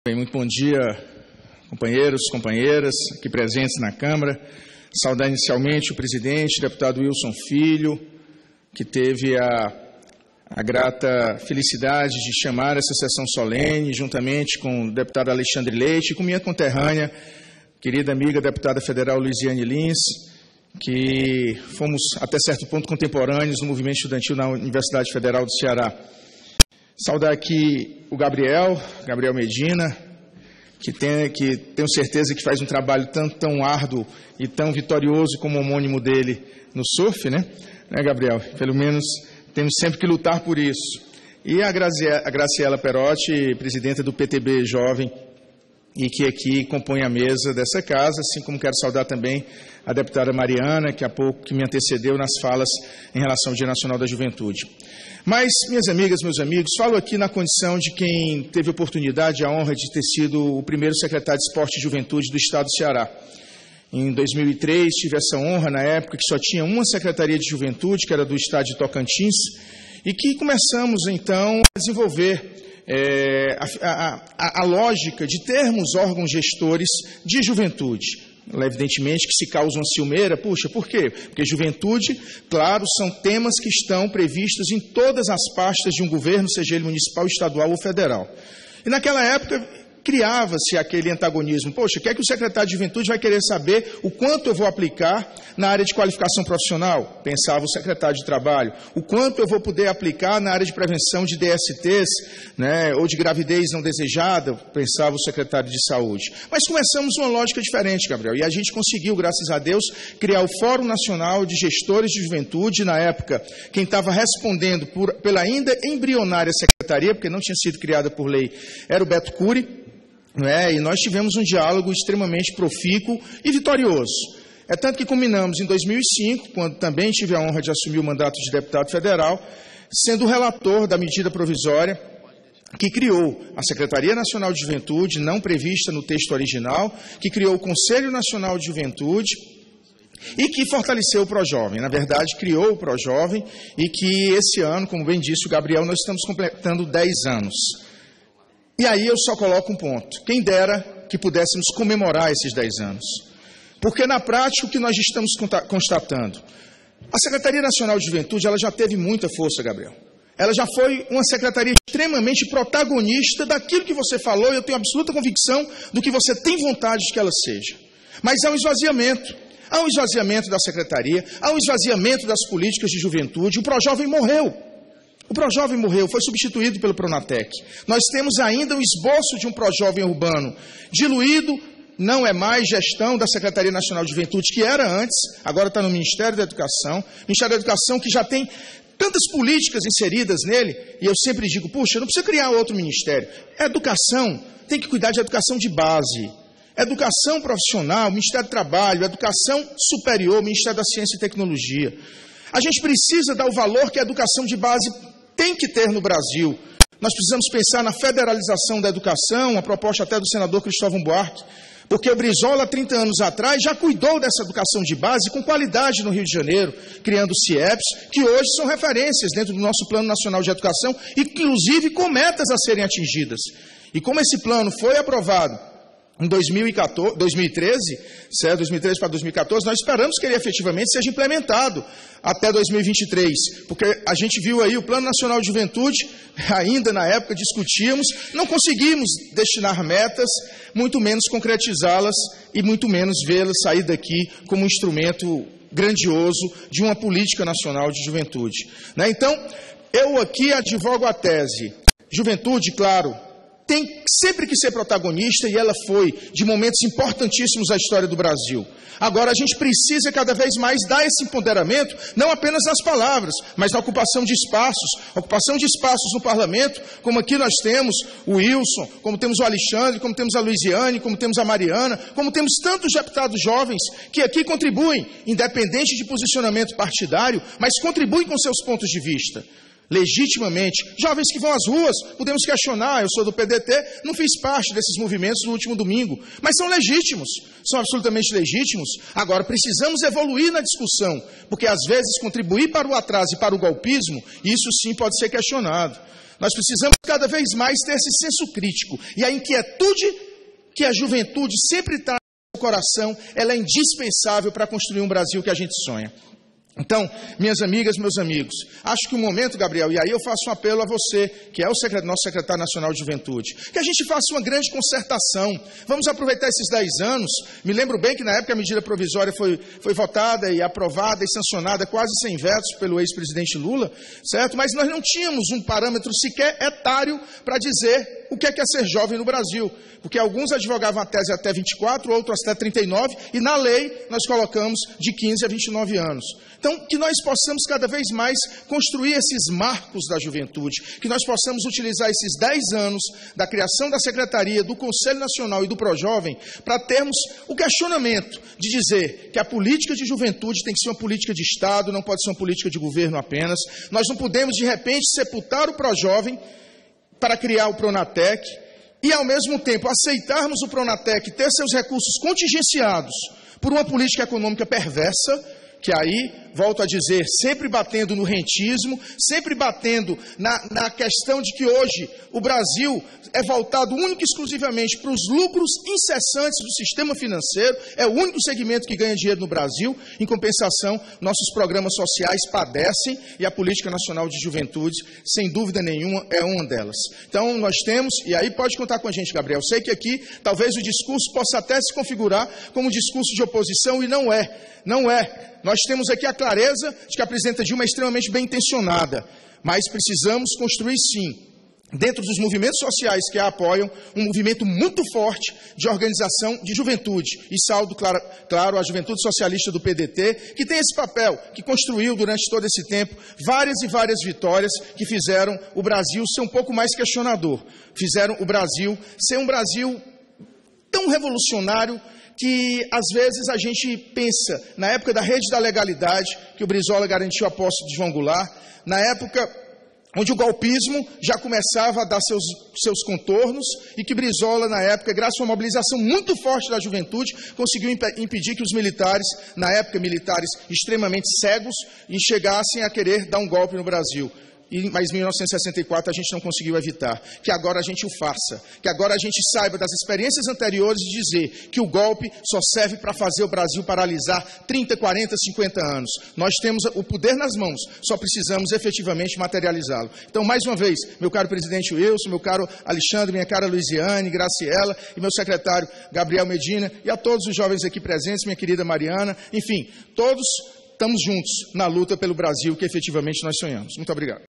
Bem, muito bom dia, companheiros, companheiras aqui presentes na Câmara. Saudar inicialmente o presidente, o deputado Wilson Filho, que teve a grata felicidade de chamar essa sessão solene, juntamente com o deputado Alexandre Leite e com minha conterrânea, querida amiga deputada federal Luiziane Lins, que fomos até certo ponto contemporâneos no movimento estudantil na Universidade Federal do Ceará. Saudar aqui o Gabriel Medina, que tenho certeza que faz um trabalho tão árduo e tão vitorioso como o homônimo dele no surf, né, Gabriel? Pelo menos temos sempre que lutar por isso. E a Graciela Perotti, presidenta do PTB Jovem, e que aqui compõe a mesa dessa casa, assim como quero saudar também a deputada Mariana, que há pouco que me antecedeu nas falas em relação ao Dia Nacional da Juventude. Mas, minhas amigas, meus amigos, falo aqui na condição de quem teve a oportunidade e a honra de ter sido o primeiro secretário de Esporte e Juventude do Estado do Ceará. Em 2003, tive essa honra, na época que só tinha uma Secretaria de Juventude, que era do Estado de Tocantins, e que começamos, então, a desenvolver a lógica de termos órgãos gestores de juventude. Evidentemente que se causa uma ciumeira, puxa, por quê? Porque juventude, claro, são temas que estão previstos em todas as pastas de um governo, seja ele municipal, estadual ou federal. E naquela época criava-se aquele antagonismo. Poxa, quer que o secretário de Juventude vai querer saber o quanto eu vou aplicar na área de qualificação profissional? Pensava o secretário de Trabalho. O quanto eu vou poder aplicar na área de prevenção de DSTs, né, ou de gravidez não desejada? Pensava o secretário de Saúde. Mas começamos uma lógica diferente, Gabriel, e a gente conseguiu, graças a Deus, criar o Fórum Nacional de Gestores de Juventude. Na época, quem estava respondendo pela ainda embrionária secretaria, porque não tinha sido criada por lei, era o Beto Cury. E nós tivemos um diálogo extremamente profícuo e vitorioso. É tanto que culminamos em 2005, quando também tive a honra de assumir o mandato de deputado federal, sendo o relator da medida provisória que criou a Secretaria Nacional de Juventude, não prevista no texto original, que criou o Conselho Nacional de Juventude e que fortaleceu o ProJovem. Na verdade, criou o ProJovem e que esse ano, como bem disse o Gabriel, nós estamos completando 10 anos. E aí eu só coloco um ponto. Quem dera que pudéssemos comemorar esses 10 anos. Porque na prática o que nós estamos constatando? A Secretaria Nacional de Juventude, ela já teve muita força, Gabriel. Ela já foi uma secretaria extremamente protagonista daquilo que você falou, e eu tenho absoluta convicção do que você tem vontade de que ela seja. Mas há um esvaziamento. Há um esvaziamento da secretaria, há um esvaziamento das políticas de juventude. O ProJovem morreu. O ProJovem morreu, foi substituído pelo Pronatec. Nós temos ainda um esboço de um ProJovem urbano diluído, não é mais gestão da Secretaria Nacional de Juventude, que era antes, agora está no Ministério da Educação. Ministério da Educação que já tem tantas políticas inseridas nele, e eu sempre digo, puxa, não precisa criar outro ministério. Educação, tem que cuidar de educação de base. Educação profissional, Ministério do Trabalho, Educação Superior, Ministério da Ciência e Tecnologia. A gente precisa dar o valor que a educação de base tem que ter no Brasil. Nós precisamos pensar na federalização da educação, a proposta até do senador Cristóvão Buarque, porque o Brizola, 30 anos atrás, já cuidou dessa educação de base com qualidade no Rio de Janeiro, criando CIEPs, que hoje são referências dentro do nosso Plano Nacional de Educação, inclusive com metas a serem atingidas. E como esse plano foi aprovado em 2013 para 2014, nós esperamos que ele efetivamente seja implementado até 2023, porque a gente viu aí o Plano Nacional de Juventude, ainda na época discutíamos, não conseguimos destinar metas, muito menos concretizá-las e muito menos vê-las sair daqui como um instrumento grandioso de uma política nacional de juventude. Então, eu aqui advogo a tese. Juventude, claro, tem sempre que ser protagonista, e ela foi, de momentos importantíssimos da história do Brasil. Agora, a gente precisa cada vez mais dar esse empoderamento, não apenas nas palavras, mas na ocupação de espaços no parlamento, como aqui nós temos o Wilson, como temos o Alexandre, como temos a Luiziane, como temos a Mariana, como temos tantos deputados jovens que aqui contribuem, independente de posicionamento partidário, mas contribuem com seus pontos de vista. Legitimamente, jovens que vão às ruas, podemos questionar, eu sou do PDT, não fiz parte desses movimentos no último domingo, mas são legítimos, são absolutamente legítimos. Agora, precisamos evoluir na discussão, porque às vezes contribuir para o atraso e para o golpismo, isso sim pode ser questionado. Nós precisamos cada vez mais ter esse senso crítico. E a inquietude que a juventude sempre traz no coração, ela é indispensável para construir um Brasil que a gente sonha. Então, minhas amigas, meus amigos, acho que o momento, Gabriel, e aí eu faço um apelo a você, que é o nosso secretário nacional de juventude, que a gente faça uma grande concertação. Vamos aproveitar esses 10 anos. Me lembro bem que na época a medida provisória foi votada e aprovada e sancionada quase sem vetos pelo ex-presidente Lula, certo? Mas nós não tínhamos um parâmetro sequer etário para dizer o que é ser jovem no Brasil. Porque alguns advogavam a tese até 24, outros até 39, e na lei nós colocamos de 15 a 29 anos. Então, que nós possamos cada vez mais construir esses marcos da juventude, que nós possamos utilizar esses 10 anos da criação da Secretaria, do Conselho Nacional e do Projovem, para termos o questionamento de dizer que a política de juventude tem que ser uma política de Estado, não pode ser uma política de governo apenas. Nós não podemos, de repente, sepultar o Projovem para criar o Pronatec, e, ao mesmo tempo, aceitarmos o Pronatec ter seus recursos contingenciados por uma política econômica perversa, que aí, volto a dizer, sempre batendo no rentismo, sempre batendo na questão de que hoje o Brasil é voltado único e exclusivamente para os lucros incessantes do sistema financeiro, é o único segmento que ganha dinheiro no Brasil. Em compensação, nossos programas sociais padecem e a Política Nacional de Juventude, sem dúvida nenhuma, é uma delas. Então, nós temos, e aí pode contar com a gente, Gabriel, sei que aqui talvez o discurso possa até se configurar como um discurso de oposição, e não é. Nós temos aqui a clareza de que a presidenta Dilma é extremamente bem intencionada, mas precisamos construir sim, dentro dos movimentos sociais que a apoiam, um movimento muito forte de organização de juventude. E saldo, claro, a juventude socialista do PDT, que tem esse papel, que construiu durante todo esse tempo várias e várias vitórias que fizeram o Brasil ser um pouco mais questionador, fizeram o Brasil ser um Brasil tão revolucionário que às vezes a gente pensa, na época da rede da legalidade, que o Brizola garantiu a posse de João Goulart, na época onde o golpismo já começava a dar seus contornos, e que Brizola, na época, graças a uma mobilização muito forte da juventude, conseguiu impedir que os militares, na época militares extremamente cegos, chegassem a querer dar um golpe no Brasil. Mas em 1964 a gente não conseguiu evitar. Que agora a gente o faça. Que agora a gente saiba das experiências anteriores de dizer que o golpe só serve para fazer o Brasil paralisar 30, 40, 50 anos. Nós temos o poder nas mãos, só precisamos efetivamente materializá-lo. Então, mais uma vez, meu caro presidente Wilson, meu caro Alexandre, minha cara Luiziane, Graciela e meu secretário Gabriel Medina, e a todos os jovens aqui presentes, minha querida Mariana, enfim, todos estamos juntos na luta pelo Brasil que efetivamente nós sonhamos. Muito obrigado.